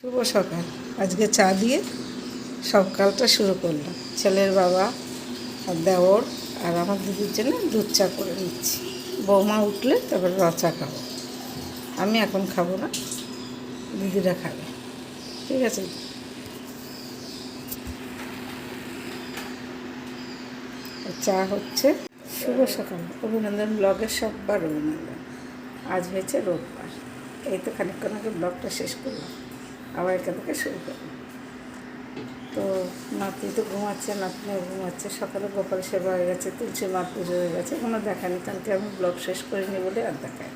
শুভ সকাল। আজকে চা দিয়ে সকালটা শুরু করলাম। ছেলের বাবা আর দেওর আর আমার দিদির জন্য দুধ চা করে নিচ্ছি। বৌমা উঠলে তারপর চা খাবো। আমি এখন খাবো না, দিদিরা খাবে। ঠিক আছে। চা হচ্ছে। শুভ সকাল। অভিনন্দন ব্লগের সববার অভিনন্দন। আজ হয়েছে রোববার। এই তো খানিকক্ষণ আগে ব্লগটা শেষ করলাম, আবার এখান থেকে শুরু করলাম। তো নাতি তো ঘুমাচ্ছে, নাতনিও ঘুমাচ্ছে। সকালে গোপাল সেবা হয়ে গেছে, তুলসী মা পুজো হয়ে গেছে। কোনো দেখানি, কালকে আমি ব্লগ শেষ করিনি বলে আর দেখায়।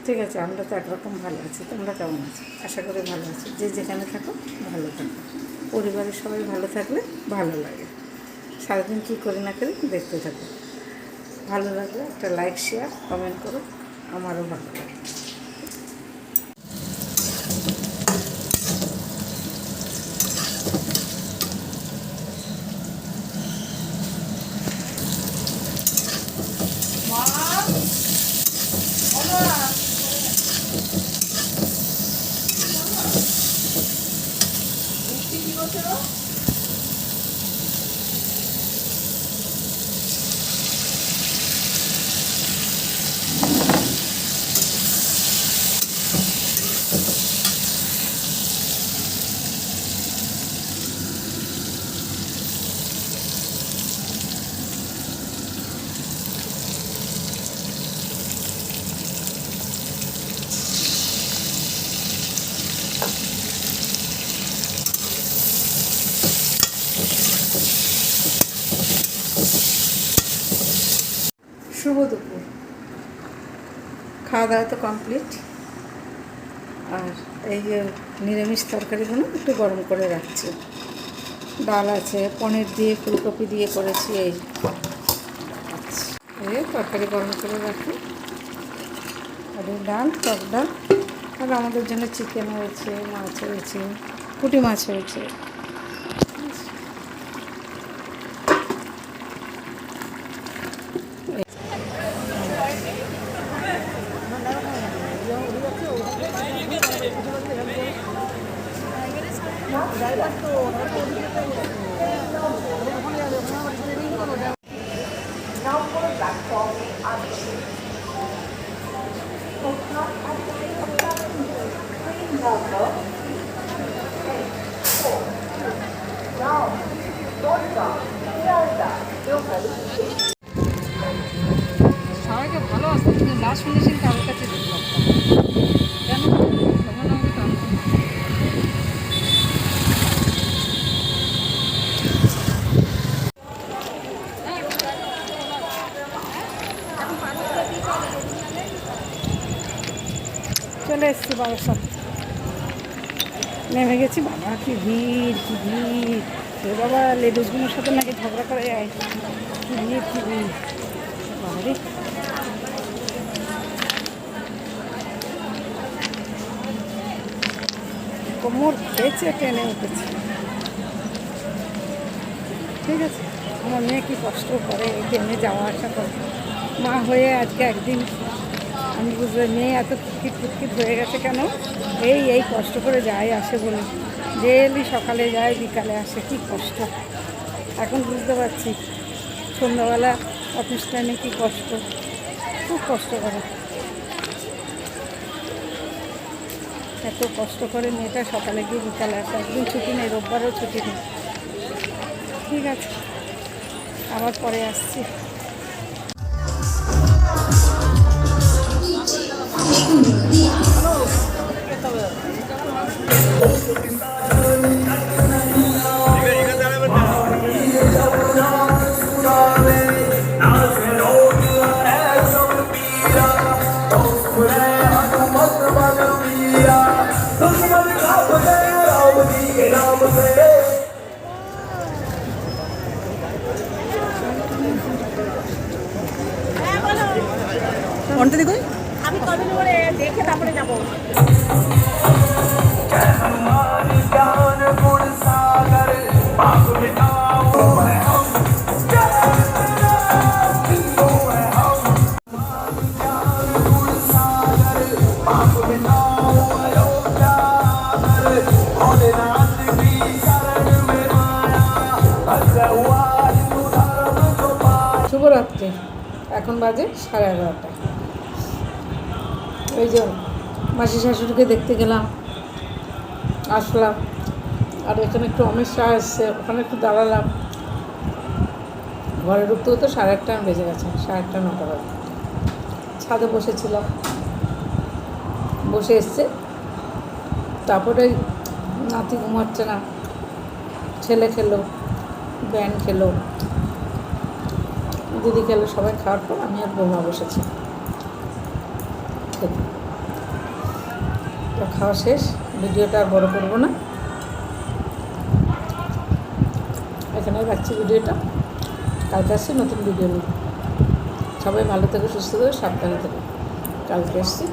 ঠিক আছে, আমরা তো একরকম ভালো আছি। তোমরা কেমন আছো? আশা করি ভালো আছো। যে যেখানে থাকো ভালো থাকো। পরিবারের সবাই ভালো থাকলে ভালো লাগে। সারাদিন কী করি না করি দেখতে থাকো। ভালো লাগলে একটা লাইক, শেয়ার, কমেন্ট করো, আমারও ভালো লাগে। শুভ দুপুর। খাওয়া দাওয়া তো কমপ্লিট। আর এই যে নিরামিষ তরকারিগুলো একটু গরম করে রাখছি। ডাল আছে, পনির দিয়ে ফুলকপি দিয়ে করেছি। এই তরকারি গরম করে রাখি। আর এই ডাল, টক ডাল। আর আমাদের জন্য চিকেন হয়েছে, মাছ হয়েছে, পুঁটি মাছ হয়েছে। সবাইকে ভালো আসতো, কিন্তু লাস্ট ফিনিশিং কারোর কাছে দেখতে পারতাম কেন তখন আমাকে টানতাম। চলে এসছি বাবার সাথে, নেমে গেছি। বাবা কি ভিড়, কি ভিড়! এ বাবা, লেডিসগুলোর সাথে নাকি ঝগড়া করে যায়। কি ভিড়, কি ভিড়! বাবারে, কোমর খেয়েছে, টেনে উঠেছে। ঠিক আছে, আমার মেয়ে কি কষ্ট করে ট্রেনে যাওয়া আসা করে। মা হয়ে আজকে একদিন আমি বুঝতে, মেয়ে এত ফুটকিট ফুটকিট হয়ে গেছে কেন? এই কষ্ট করে যায় আসে বলে। ডেলি সকালে যায়, বিকালে আসে, কি কষ্ট। এখন বুঝতে পারছি সন্ধ্যাবেলা অফিস টাইমে কী কষ্ট, খুব কষ্ট করে। এত কষ্ট করে মেয়েটা সকালে গিয়ে বিকালে আসে। একদিন ছুটি নেই, রোববারও ছুটি নেই। ঠিক আছে, আবার পরে আসছি। আমি কদিন করে দেখে তারপরে যাবো। শুভরাত্রি। এখন বাজে 11:30। ওই যে মাসি শাশুড়িকে দেখতে গেলাম, আসলাম। আর এখানে একটু অমিত শাহ এসছে, ওখানে একটু দাঁড়ালাম। ঘরে ঢুকতে হতো 1:30 বেজে গেছে, 1:30-9টা বাজে। ছাদে বসেছিলাম, বসে এসছে। তারপরে নাতি ঘুমাচ্ছে না, ছেলে খেলো, ব্যান খেলো, দিদি খেলো, সবাই খাওয়ার পর আমি আর বৌমা বসেছি খেতে। তো খাওয়া শেষ, ভিডিওটা আর বড় করবো না, এখানে রাখছি ভিডিওটা। কালকে আসছি নতুন ভিডিও নিয়ে। সবাই ভালো থেকো, সুস্থ থেকো, সাবধানে থেকো। কালকে আসছি।